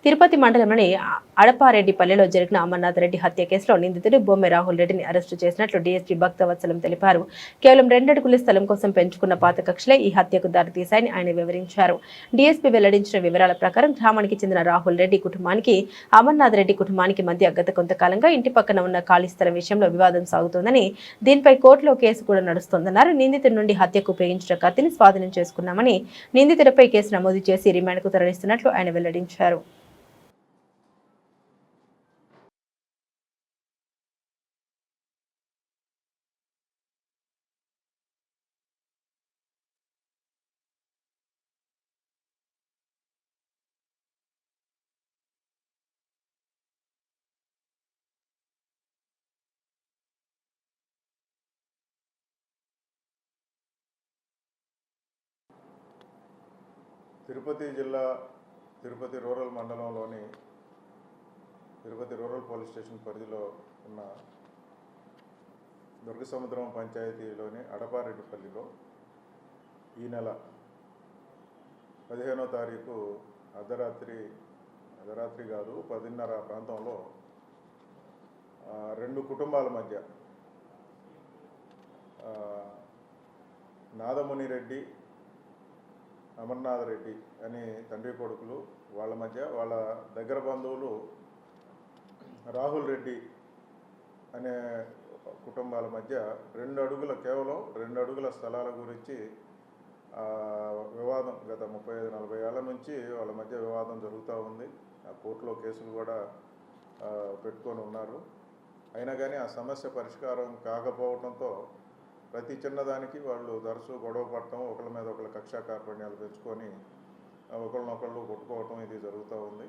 తిరుపతి మండలంలోని అడపారెడ్డిపల్లిలో జరిగిన అమర్నాథ్ రెడ్డి హత్య కేసులో నిందితుడు బొమ్మె రాహుల్ రెడ్డిని అరెస్టు చేసినట్లు డీఎస్పీ భక్తవత్సలం తెలిపారు. కేవలం 2 అడుగుల స్థలం కోసం పెంచుకున్న పాత కక్షలే ఈ హత్యకు దారితీశాయని ఆయన వివరించారు. డీఎస్పీ వెల్లడించిన వివరాల ప్రకారం గ్రామానికి చెందిన రాహుల్ రెడ్డి కుటుంబానికి అమర్నాథ్ రెడ్డి కుటుంబానికి మధ్య గత కొంతకాలంగా ఇంటి పక్కన ఉన్న ఖాళీ స్థలం విషయంలో వివాదం సాగుతోందని, దీనిపై కోర్టులో కేసు కూడా నడుస్తోందన్నారు. నిందితుడి నుండి హత్యకు ఉపయోగించిన కత్తిని స్వాధీనం చేసుకున్నామని, నిందితుడిపై కేసు నమోదు చేసి రిమాండ్కు తరలిస్తున్నట్లు ఆయన వెల్లడించారు. తిరుపతి జిల్లా తిరుపతి రూరల్ మండలంలోని తిరుపతి రూరల్ పోలీస్ స్టేషన్ పరిధిలో ఉన్న దుర్గసముద్రం పంచాయతీలోని అడపారెడ్డిపల్లిలో ఈ నెల 15వ తారీఖు అర్ధరాత్రి కాదు 10:30 ప్రాంతంలో 2 కుటుంబాల మధ్య నాదముని రెడ్డి, అమర్నాథ్ రెడ్డి అని తండ్రి కొడుకులు, వాళ్ళ మధ్య వాళ్ళ దగ్గర బంధువులు రాహుల్ రెడ్డి అనే కుటుంబాల మధ్య కేవలం 2 అడుగుల స్థలాల గురించి వివాదం గత 35-40 ఏళ్ల నుంచి వాళ్ళ మధ్య వివాదం జరుగుతూ ఉంది. ఆ కోర్టులో కేసులు కూడా పెట్టుకొని ఉన్నారు. అయినా కానీ ఆ సమస్య పరిష్కారం కాకపోవడంతో ప్రతి చిన్నదానికి వాళ్ళు తరచూ గొడవ పడటం, ఒకళ్ళ మీద ఒకళ్ళ కక్షా కార్పణ్యాలు పెంచుకొని ఒకళ్ళనొకళ్ళు కొట్టుకోవటం ఇది జరుగుతూ ఉంది.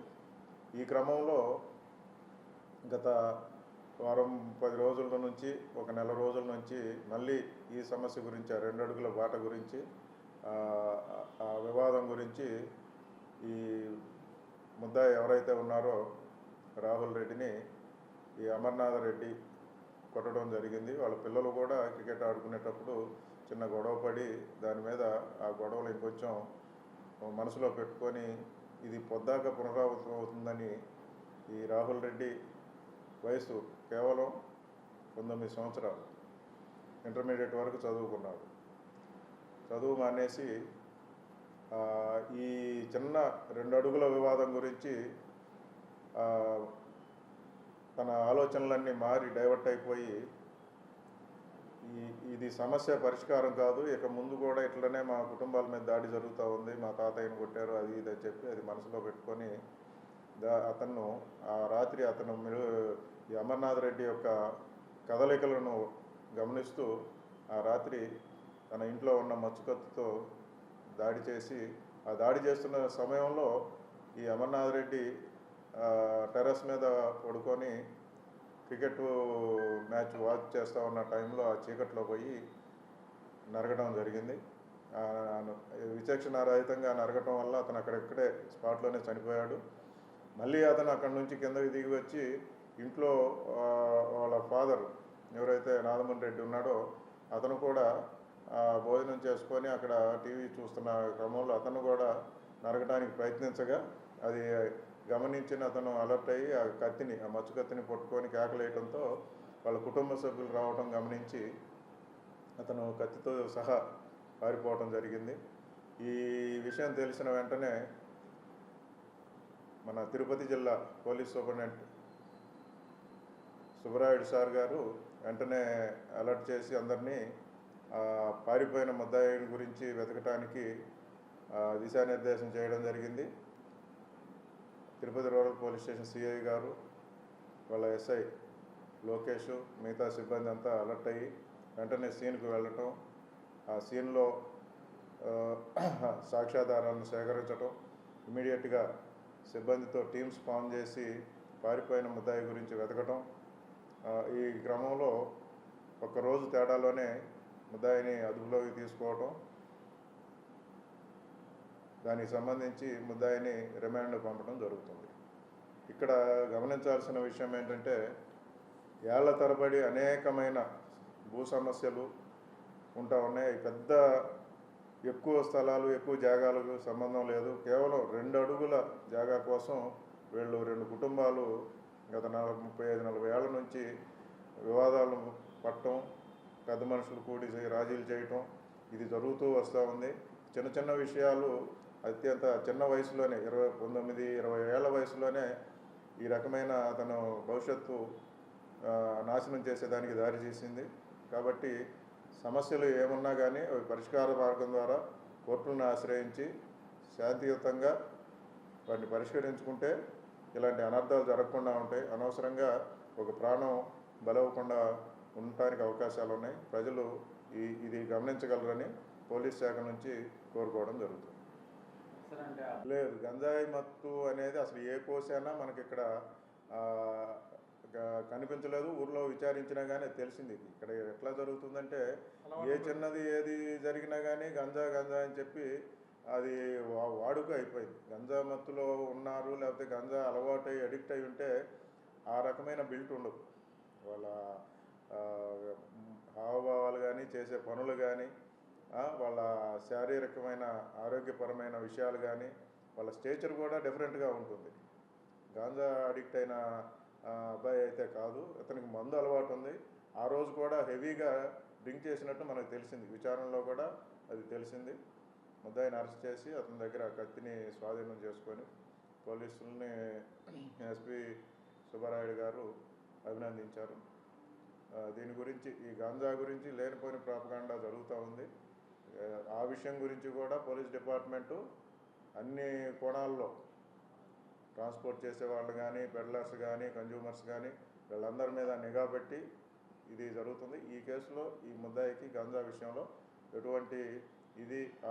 ఈ క్రమంలో గత వారం 10 రోజుల నుంచి 1 నెల రోజుల నుంచి మళ్ళీ ఈ సమస్య గురించి, ఆ 2 అడుగుల బాట గురించి, ఆ వివాదం గురించి ఈ ముద్దాయి ఎవరైతే ఉన్నారో రాహుల్ రెడ్డిని ఈ అమర్నాథ్ రెడ్డి కొట్టడం జరిగింది. వాళ్ళ పిల్లలు కూడా క్రికెట్ ఆడుకునేటప్పుడు చిన్న గొడవ పడి దాని మీద ఆ గొడవలు ఇంకొంచెం మనసులో పెట్టుకొని ఇది పొద్దాక పునరావృతం అవుతుందని ఈ రాహుల్ రెడ్డి వయసు కేవలం 19 సంవత్సరాలు, ఇంటర్మీడియట్ వరకు చదువుకున్నాడు. చదువు మానేసి ఈ చిన్న 2 అడుగుల వివాదం గురించి తన ఆలోచనలన్నీ మారి డైవర్ట్ అయిపోయి ఇది సమస్య పరిష్కారం కాదు, ఇక ముందు కూడా ఇట్లనే మా కుటుంబాల మీద దాడి జరుగుతూ ఉంది, మా తాతయ్యను కొట్టారు అది ఇది అని చెప్పి అది మనసులో పెట్టుకొని అతను ఆ రాత్రి ఈ అమర్నాథ్ రెడ్డి యొక్క కదలికలను గమనిస్తూ ఆ రాత్రి తన ఇంట్లో ఉన్న మచ్చుకత్తుతో దాడి చేసి, ఆ దాడి చేస్తున్న సమయంలో ఈ అమర్నాథ్ రెడ్డి టెర్రస్ మీద పడుకొని క్రికెట్ మ్యాచ్ వాచ్ చేస్తూ ఉన్న టైంలో ఆ చీకట్లో పోయి నరగడం జరిగింది. విచక్షణారహితంగా నరగటం వల్ల అతను అక్కడెక్కడే స్పాట్లోనే చనిపోయాడు. మళ్ళీ అతను అక్కడి నుంచి కిందకి దిగి వచ్చి ఇంట్లో వాళ్ళ ఫాదర్ ఎవరైతే నాదముని రెడ్డి ఉన్నాడో అతను కూడా భోజనం చేసుకొని అక్కడ టీవీ చూస్తున్న క్రమంలో అతను కూడా నరగడానికి ప్రయత్నించగా అది గమనించిన అతను అలర్ట్ అయ్యి ఆ మచ్చు కత్తిని పట్టుకొని కేకలేయడంతో వాళ్ళ కుటుంబ సభ్యులు రావడం గమనించి అతను కత్తితో సహా పారిపోవడం జరిగింది. ఈ విషయం తెలిసిన వెంటనే మన తిరుపతి జిల్లా పోలీస్ సూపరింటెండెంట్ సుబ్బరాయుడు సార్ గారు వెంటనే అలర్ట్ చేసి అందరినీ పారిపోయిన ముద్దాయిని గురించి వెతకటానికి దిశానిర్దేశం చేయడం జరిగింది. Tirupati rural police station CI గారు, వాళ్ళ ఎస్ఐ లోకేష్, మిగతా సిబ్బంది అంతా అలర్ట్ అయ్యి వెంటనే సీన్కు వెళ్ళటం, ఆ సీన్లో సాక్ష్యాధారాలను సేకరించడం, ఇమీడియట్గా సిబ్బందితో టీమ్స్ ఫామ్ చేసి పారిపోయిన ముద్దాయి గురించి వెతకటం. ఈ క్రమంలో 1 రోజు తేడాలోనే ముద్దాయిని అదుపులోకి తీసుకోవటం, దానికి సంబంధించి ముద్దాయిని రిమాండ్ పంపడం జరుగుతుంది. ఇక్కడ గమనించాల్సిన విషయం ఏంటంటే ఏళ్ల తరబడి అనేకమైన భూ సమస్యలు ఉంటా ఉన్నాయి. ఎక్కువ స్థలాలు, ఎక్కువ జాగాలకు సంబంధం లేదు. కేవలం 2 అడుగుల జాగా కోసం వీళ్ళు 2 కుటుంబాలు గత 35-40 ఏళ్ల నుంచి వివాదాలు పట్టడం, పెద్ద మనుషులు కూడి రాజీలు చేయటం ఇది జరుగుతూ వస్తూ ఉంది. చిన్న చిన్న విషయాలు అత్యంత చిన్న వయసులోనే 19-20 ఏళ్ల వయసులోనే ఈ రకమైన అతను భవిష్యత్తు నాశనం చేసేదానికి దారి తీసింది. కాబట్టి సమస్యలు ఏమున్నా కానీ అవి పరిష్కార మార్గం ద్వారా కోర్టులను ఆశ్రయించి శాంతియుతంగా వాటిని పరిష్కరించుకుంటే ఇలాంటి అనర్థాలు జరగకుండా ఉంటాయి. అనవసరంగా ఒక ప్రాణం బలవకుండా ఉండటానికి అవకాశాలు ఉన్నాయి. ప్రజలు ఇది గమనించగలరని పోలీస్ శాఖ నుంచి కోరుకోవడం జరుగుతుంది. లేదు, గంజాయి మత్తు అనేది అసలు ఏ కోసైనా మనకి ఇక్కడ కనిపించలేదు. ఊర్లో విచారించినా కానీ తెలిసింది. ఇక్కడ ఎట్లా జరుగుతుందంటే ఏ చిన్నది ఏది జరిగినా కానీ గంజా అని చెప్పి అది వాడుక అయిపోయింది. గంజా మత్తులో ఉన్నారు, లేకపోతే గంజా అలవాటు అయ్యి అడిక్ట్ అయి ఉంటే ఆ రకమైన బిల్ట్ ఉండదు. వాళ్ళ హావభావాలు కానీ, చేసే పనులు కానీ, వాళ్ళ శారీరకమైన ఆరోగ్యపరమైన విషయాలు కానీ, వాళ్ళ స్టేచర్ కూడా డిఫరెంట్గా ఉంటుంది. గాంజా అడిక్ట్ అయిన అబ్బాయి అయితే కాదు, అతనికి మందు అలవాటు ఉంది. ఆ రోజు కూడా హెవీగా డ్రింక్ చేసినట్టు మనకు తెలిసింది. విచారణలో కూడా అది తెలిసింది. ముద్దాయిని అరెస్ట్ చేసి అతని దగ్గర కత్తిని స్వాధీనం చేసుకొని పోలీసుల్ని ఎస్పీ సుబ్బారాయుడు గారు అభినందించారు. దీని గురించి, ఈ గాంజా గురించి లేనిపోయిన ప్రాపగాండా జరుగుతూ ఉంది. ఆ విషయం గురించి కూడా పోలీస్ డిపార్ట్మెంటు అన్ని కోణాల్లో ట్రాన్స్పోర్ట్ చేసేవాళ్ళు కానీ, పెడ్లర్స్ కానీ, కన్జ్యూమర్స్ కానీ వీళ్ళందరి మీద నిఘా పెట్టి ఇది జరుగుతుంది. ఈ కేసులో ఈ ముద్దాయికి గాంజా విషయంలో ఎటువంటి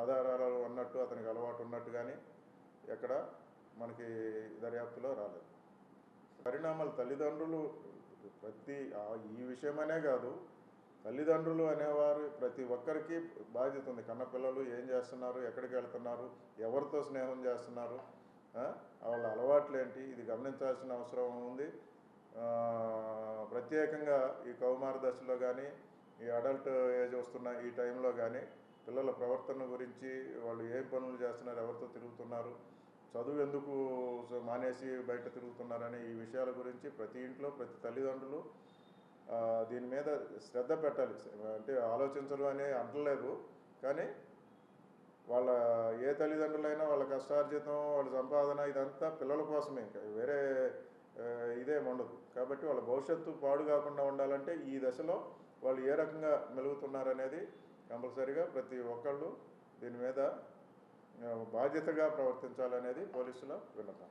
ఆధారాలు ఉన్నట్టు, అతనికి అలవాటు ఉన్నట్టు కానీ ఎక్కడ మనకి దర్యాప్తులో రాలేదు. పరిణామాలు తల్లిదండ్రులు ఈ విషయమనే కాదు, తల్లిదండ్రులు అనేవారు ప్రతి ఒక్కరికి బాధ్యత ఉంది. కన్నపిల్లలు ఏం చేస్తున్నారు, ఎక్కడికి వెళ్తున్నారు, ఎవరితో స్నేహం చేస్తున్నారు, వాళ్ళ అలవాట్లు ఏంటి, ఇది గమనించాల్సిన అవసరం ఉంది. ప్రత్యేకంగా ఈ కౌమార దశలో కానీ, ఈ అడల్ట్ ఏజ్ వస్తున్న ఈ టైంలో కానీ పిల్లల ప్రవర్తన గురించి, వాళ్ళు ఏ పనులు చేస్తున్నారు, ఎవరితో తిరుగుతున్నారు, చదువు ఎందుకు మానేసి బయట తిరుగుతున్నారని ఈ విషయాల గురించి ప్రతి ఇంట్లో ప్రతి తల్లిదండ్రులు దీని మీద శ్రద్ధ పెట్టాలి. అంటే ఆలోచించరు అని అంటలేదు, కానీ వాళ్ళ ఏ తల్లిదండ్రులైనా వాళ్ళ కష్టార్జితం, వాళ్ళ సంపాదన ఇదంతా పిల్లల కోసమే, ఇంకా వేరే ఇదేం ఉండదు. కాబట్టి వాళ్ళ భవిష్యత్తు పాడు కాకుండా ఉండాలంటే ఈ దశలో వాళ్ళు ఏ రకంగా మెలుగుతున్నారనేది కంపల్సరీగా ప్రతి ఒక్కళ్ళు దీని మీద బాధ్యతగా ప్రవర్తించాలనేది పోలీసుల విన్నపం.